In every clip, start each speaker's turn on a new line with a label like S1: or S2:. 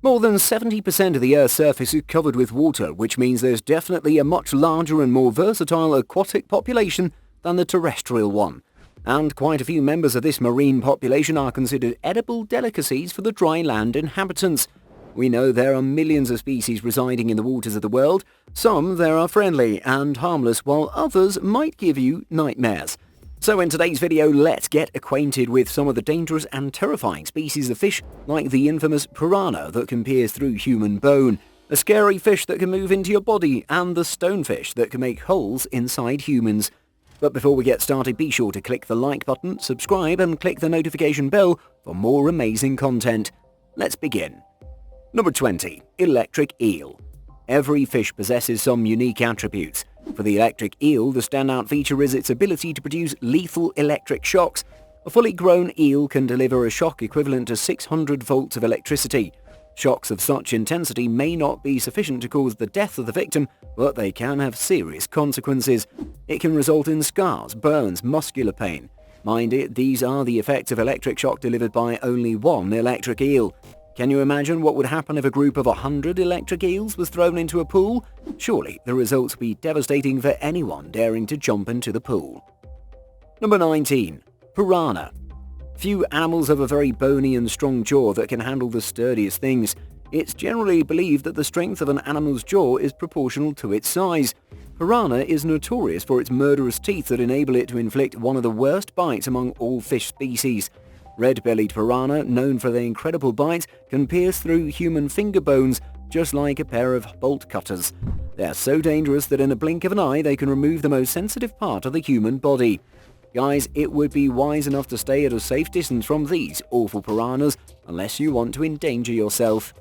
S1: More than 70% of the Earth's surface is covered with water, which means there's definitely a much larger and more versatile aquatic population than the terrestrial one. And quite a few members of this marine population are considered edible delicacies for the dry land inhabitants. We know there are millions of species residing in the waters of the world. Some there are friendly and harmless, while others might give you nightmares. So in today's video, let's get acquainted with some of the dangerous and terrifying species of fish, like the infamous piranha that can pierce through human bone, a scary fish that can move into your body, and the stonefish that can make holes inside humans. But before we get started, be sure to click the like button, subscribe, and click the notification bell for more amazing content. Let's begin. Number 20. Electric eel. Every fish possesses some unique attributes. For the electric eel, the standout feature is its ability to produce lethal electric shocks. A fully grown eel can deliver a shock equivalent to 600 volts of electricity. Shocks of such intensity may not be sufficient to cause the death of the victim, but they can have serious consequences. It can result in scars, burns, muscular pain. Mind it, these are the effects of electric shock delivered by only one electric eel. Can you imagine what would happen if a group of 100 electric eels was thrown into a pool? Surely the results would be devastating for anyone daring to jump into the pool. Number 19. Piranha. Few animals have a very bony and strong jaw that can handle the sturdiest things. It's generally believed that the strength of an animal's jaw is proportional to its size. Piranha is notorious for its murderous teeth that enable it to inflict one of the worst bites among all fish species. Red-bellied piranha, known for their incredible bites, can pierce through human finger bones just like a pair of bolt cutters. They are so dangerous that in a blink of an eye they can remove the most sensitive part of the human body. Guys, it would be wise enough to stay at a safe distance from these awful piranhas unless you want to endanger yourself.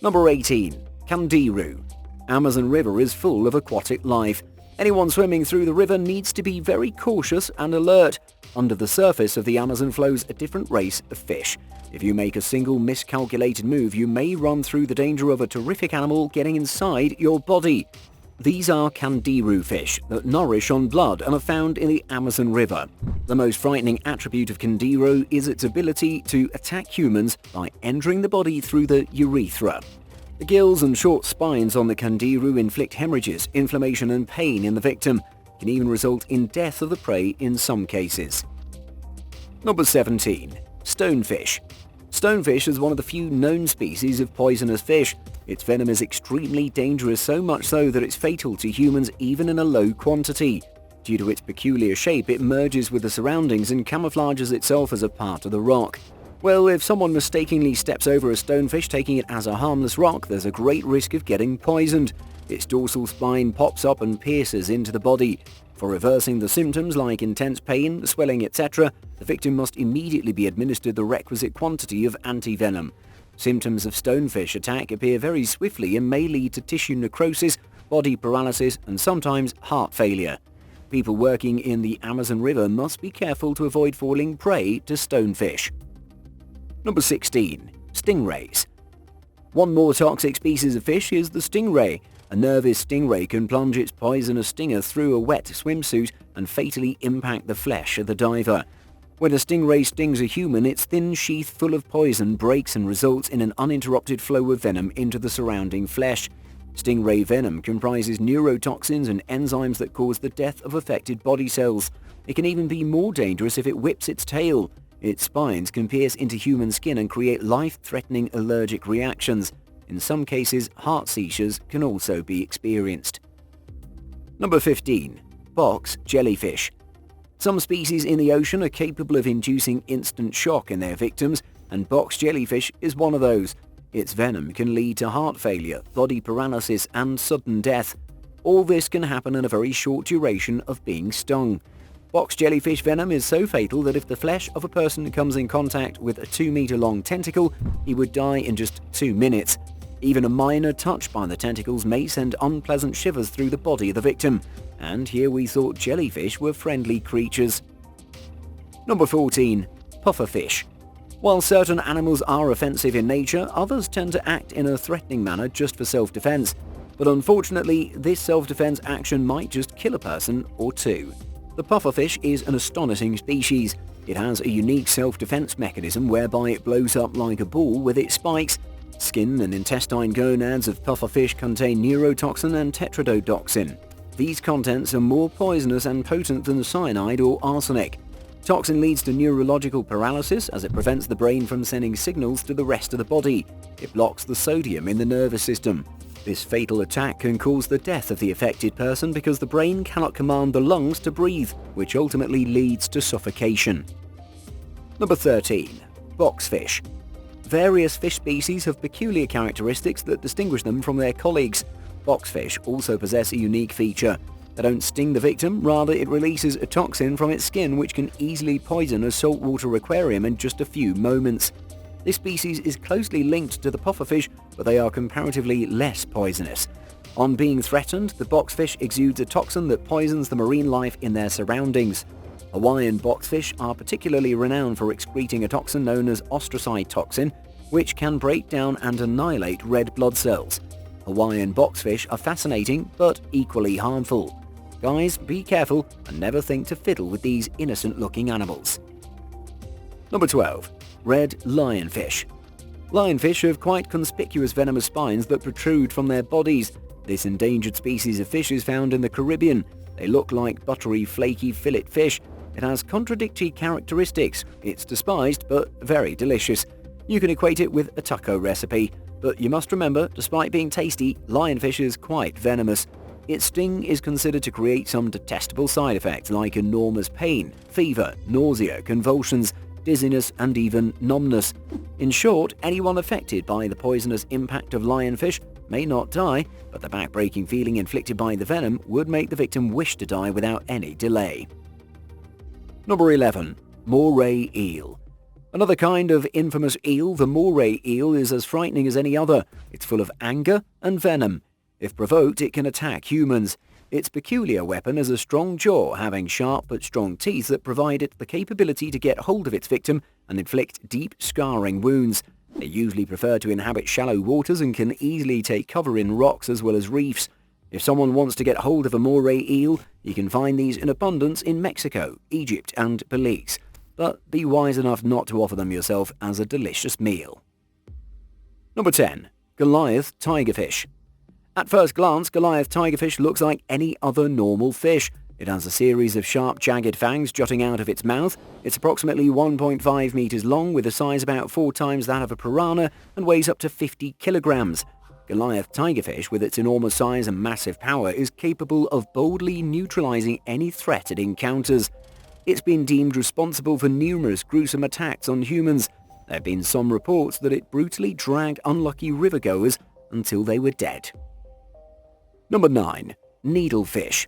S1: Number 18. CANDIRU. Amazon River is full of aquatic life. Anyone swimming through the river needs to be very cautious and alert. Under the surface of the Amazon flows a different race of fish. If you make a single miscalculated move, you may run through the danger of a terrific animal getting inside your body. These are CANDIRU fish that nourish on blood and are found in the Amazon River. The most frightening attribute of CANDIRU is its ability to attack humans by entering the body through the urethra. The gills and short spines on the CANDIRU inflict hemorrhages, inflammation and pain in the victim. It can even result in death of the prey in some cases. Number 17. Stonefish. Stonefish is one of the few known species of poisonous fish. Its venom is extremely dangerous, so much so that it's fatal to humans even in a low quantity. Due to its peculiar shape, it merges with the surroundings and camouflages itself as a part of the rock. Well, if someone mistakenly steps over a stonefish taking it as a harmless rock, there's a great risk of getting poisoned. Its dorsal spine pops up and pierces into the body. For reversing the symptoms like intense pain, swelling, etc., the victim must immediately be administered the requisite quantity of antivenom. Symptoms of stonefish attack appear very swiftly and may lead to tissue necrosis, body paralysis, and sometimes heart failure. People working in the Amazon River must be careful to avoid falling prey to stonefish. Number 16. Stingrays. One more toxic species of fish is the stingray. A nervous stingray can plunge its poisonous stinger through a wet swimsuit and fatally impact the flesh of the diver. When a stingray stings a human, its thin sheath full of poison breaks and results in an uninterrupted flow of venom into the surrounding flesh. Stingray venom comprises neurotoxins and enzymes that cause the death of affected body cells. It can even be more dangerous if it whips its tail. Its spines can pierce into human skin and create life-threatening allergic reactions. In some cases, heart seizures can also be experienced. Number 15. Box jellyfish. Some species in the ocean are capable of inducing instant shock in their victims, and box jellyfish is one of those. Its venom can lead to heart failure, body paralysis, and sudden death. All this can happen in a very short duration of being stung. Box jellyfish venom is so fatal that if the flesh of a person comes in contact with a 2-meter-long tentacle, he would die in just 2 minutes. Even a minor touch by the tentacles may send unpleasant shivers through the body of the victim. And here we thought jellyfish were friendly creatures. Number 14. Pufferfish. While certain animals are offensive in nature, others tend to act in a threatening manner just for self-defense. But unfortunately, this self-defense action might just kill a person or two. The pufferfish is an astonishing species. It has a unique self-defense mechanism whereby it blows up like a ball with its spikes. Skin and intestine gonads of pufferfish contain neurotoxin and tetrodotoxin. These contents are more poisonous and potent than cyanide or arsenic. Toxin leads to neurological paralysis as it prevents the brain from sending signals to the rest of the body. It blocks the sodium in the nervous system. This fatal attack can cause the death of the affected person because the brain cannot command the lungs to breathe, which ultimately leads to suffocation. Number 13. Boxfish. Various fish species have peculiar characteristics that distinguish them from their colleagues. Boxfish also possess a unique feature. They don't sting the victim, rather it releases a toxin from its skin which can easily poison a saltwater aquarium in just a few moments. This species is closely linked to the pufferfish, but they are comparatively less poisonous. On being threatened, the boxfish exudes a toxin that poisons the marine life in their surroundings. Hawaiian boxfish are particularly renowned for excreting a toxin known as ostracite toxin, which can break down and annihilate red blood cells. Hawaiian boxfish are fascinating, but equally harmful. Guys, be careful and never think to fiddle with these innocent-looking animals. Number 12. Red lionfish. Lionfish have quite conspicuous venomous spines that protrude from their bodies. This endangered species of fish is found in the Caribbean. They look like buttery, flaky fillet fish. It has contradictory characteristics. It's despised, but very delicious. You can equate it with a taco recipe, but you must remember, despite being tasty, lionfish is quite venomous. Its sting is considered to create some detestable side effects like enormous pain, fever, nausea, convulsions, dizziness, and even numbness. In short, anyone affected by the poisonous impact of lionfish may not die, but the back-breaking feeling inflicted by the venom would make the victim wish to die without any delay. Number 11. Moray eel. Another kind of infamous eel, the moray eel is as frightening as any other. It's full of anger and venom. If provoked, it can attack humans. Its peculiar weapon is a strong jaw having sharp but strong teeth that provide it the capability to get hold of its victim and inflict deep, scarring wounds. They usually prefer to inhabit shallow waters and can easily take cover in rocks as well as reefs. If someone wants to get hold of a moray eel, you can find these in abundance in Mexico, Egypt and Belize. But be wise enough not to offer them yourself as a delicious meal. Number 10. Goliath tigerfish. At first glance, Goliath tigerfish looks like any other normal fish. It has a series of sharp, jagged fangs jutting out of its mouth. It's approximately 1.5 meters long with a size about 4 times that of a piranha and weighs up to 50 kilograms. Goliath tigerfish, with its enormous size and massive power, is capable of boldly neutralizing any threat it encounters. It's been deemed responsible for numerous gruesome attacks on humans. There have been some reports that it brutally dragged unlucky rivergoers until they were dead. Number 9. Needlefish.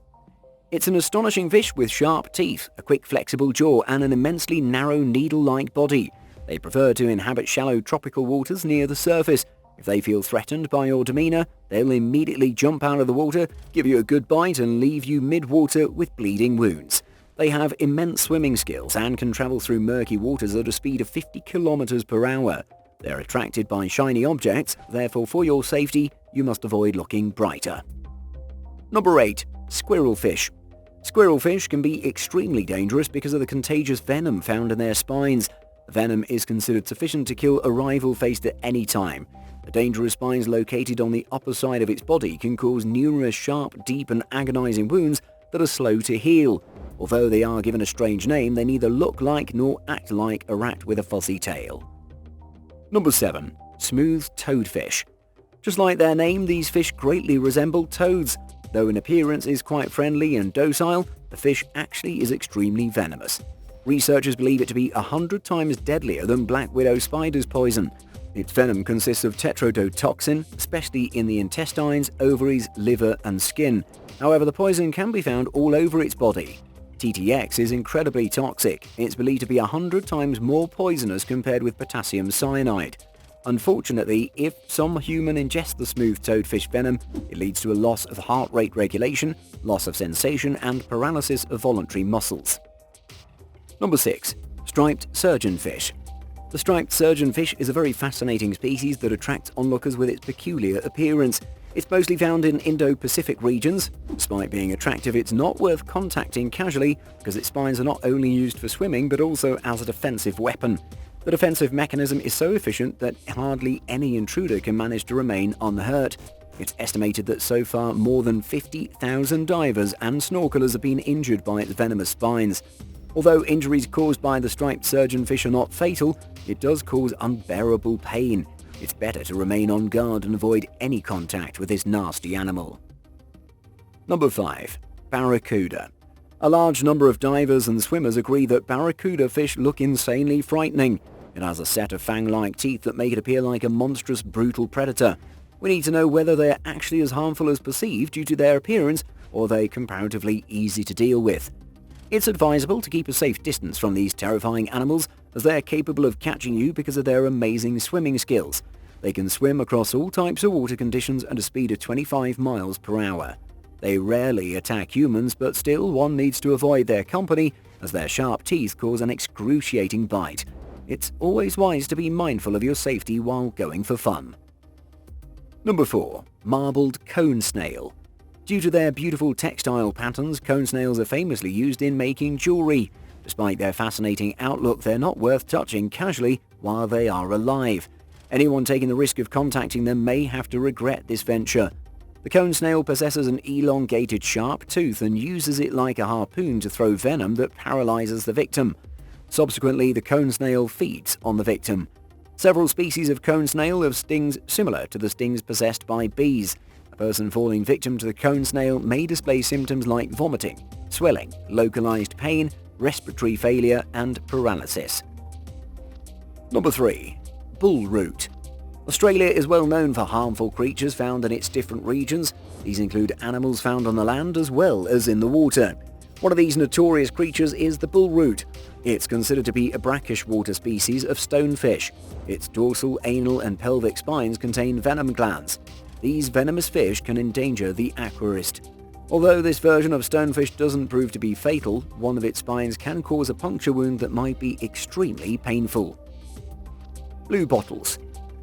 S1: It's an astonishing fish with sharp teeth, a quick flexible jaw and an immensely narrow needle-like body. They prefer to inhabit shallow tropical waters near the surface. If they feel threatened by your demeanor, they'll immediately jump out of the water, give you a good bite and leave you mid-water with bleeding wounds. They have immense swimming skills and can travel through murky waters at a speed of 50 kilometers per hour. They're attracted by shiny objects, therefore for your safety, you must avoid looking brighter. Number 8. Squirrelfish. Squirrelfish can be extremely dangerous because of the contagious venom found in their spines. The venom is considered sufficient to kill a rival faced at any time. The dangerous spines located on the upper side of its body can cause numerous sharp, deep and agonizing wounds that are slow to heal. Although they are given a strange name, they neither look like nor act like a rat with a fuzzy tail. Number 7. Smooth toadfish. Just like their name, these fish greatly resemble toads. Though in appearance is quite friendly and docile, the fish actually is extremely venomous. Researchers believe it to be 100 times deadlier than black widow spider's poison. Its venom consists of tetrodotoxin, especially in the intestines, ovaries, liver and skin. However, the poison can be found all over its body. TTX is incredibly toxic. It's believed to be 100 times more poisonous compared with potassium cyanide. Unfortunately, if some human ingests the smooth toadfish venom, it leads to a loss of heart rate regulation, loss of sensation, and paralysis of voluntary muscles. Number 6. Striped surgeonfish. The striped surgeonfish is a very fascinating species that attracts onlookers with its peculiar appearance. It's mostly found in Indo-Pacific regions. Despite being attractive, it's not worth contacting casually because its spines are not only used for swimming but also as a defensive weapon. The defensive mechanism is so efficient that hardly any intruder can manage to remain unhurt. It's estimated that so far more than 50,000 divers and snorkelers have been injured by its venomous spines. Although injuries caused by the striped surgeonfish are not fatal, it does cause unbearable pain. It's better to remain on guard and avoid any contact with this nasty animal. Number 5. Barracuda. A large number of divers and swimmers agree that barracuda fish look insanely frightening. It has a set of fang-like teeth that make it appear like a monstrous, brutal predator. We need to know whether they are actually as harmful as perceived due to their appearance, or are they comparatively easy to deal with. It's advisable to keep a safe distance from these terrifying animals, as they are capable of catching you because of their amazing swimming skills. They can swim across all types of water conditions at a speed of 25 miles per hour. They rarely attack humans, but still one needs to avoid their company, as their sharp teeth cause an excruciating bite. It's always wise to be mindful of your safety while going for fun. Number 4. Marbled cone snail. Due to their beautiful textile patterns, cone snails are famously used in making jewelry. Despite their fascinating outlook, they're not worth touching casually while they are alive. Anyone taking the risk of contacting them may have to regret this venture. The cone snail possesses an elongated sharp tooth and uses it like a harpoon to throw venom that paralyzes the victim. Subsequently, the cone snail feeds on the victim. Several species of cone snail have stings similar to the stings possessed by bees. A person falling victim to the cone snail may display symptoms like vomiting, swelling, localized pain, respiratory failure, and paralysis. Number 3. Bull root. Australia is well known for harmful creatures found in its different regions. These include animals found on the land as well as in the water. One of these notorious creatures is the bull root. It's considered to be a brackish water species of stonefish. Its dorsal, anal, and pelvic spines contain venom glands. These venomous fish can endanger the aquarist. Although this version of stonefish doesn't prove to be fatal, one of its spines can cause a puncture wound that might be extremely painful. Blue bottles.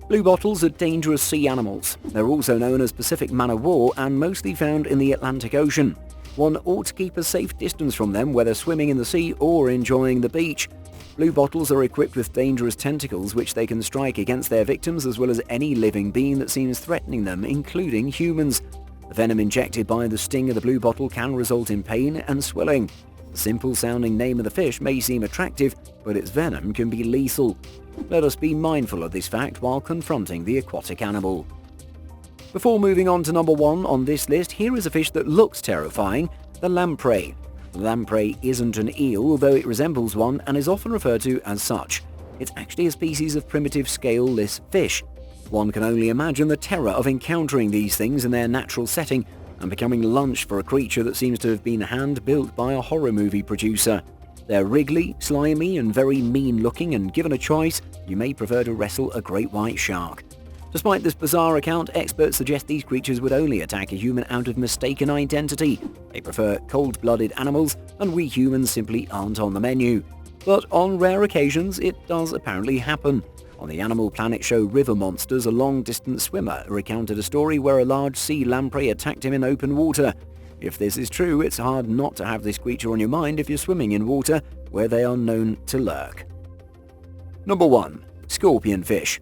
S1: Blue bottles are dangerous sea animals. They're also known as Pacific man-o'-war and mostly found in the Atlantic Ocean. One ought to keep a safe distance from them, whether swimming in the sea or enjoying the beach. Blue bottles are equipped with dangerous tentacles which they can strike against their victims as well as any living being that seems threatening them, including humans. The venom injected by the sting of the blue bottle can result in pain and swelling. The simple-sounding name of the fish may seem attractive, but its venom can be lethal. Let us be mindful of this fact while confronting the aquatic animal. Before moving on to number 1 on this list, here is a fish that looks terrifying, the lamprey. The lamprey isn't an eel, although it resembles one and is often referred to as such. It's actually a species of primitive scaleless fish. One can only imagine the terror of encountering these things in their natural setting and becoming lunch for a creature that seems to have been hand-built by a horror movie producer. They're wriggly, slimy, and very mean-looking, and given a choice, you may prefer to wrestle a great white shark. Despite this bizarre account, experts suggest these creatures would only attack a human out of mistaken identity. They prefer cold-blooded animals, and we humans simply aren't on the menu. But on rare occasions, it does apparently happen. On the Animal Planet show River Monsters, a long-distance swimmer recounted a story where a large sea lamprey attacked him in open water. If this is true, it's hard not to have this creature on your mind if you're swimming in water where they are known to lurk. Number 1. Scorpionfish.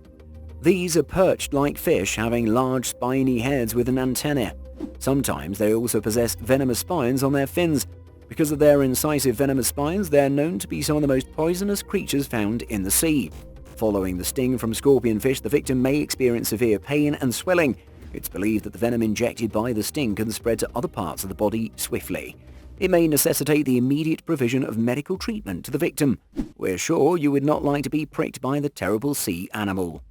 S1: These are perched-like fish having large spiny heads with an antenna. Sometimes they also possess venomous spines on their fins. Because of their incisive venomous spines, they are known to be some of the most poisonous creatures found in the sea. Following the sting from scorpionfish, the victim may experience severe pain and swelling. It's believed that the venom injected by the sting can spread to other parts of the body swiftly. It may necessitate the immediate provision of medical treatment to the victim. We're sure you would not like to be pricked by the terrible sea animal.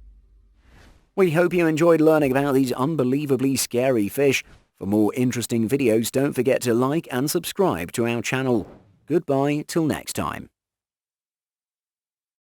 S1: We hope you enjoyed learning about these unbelievably scary fish. For more interesting videos, don't forget to like and subscribe to our channel. Goodbye till next time.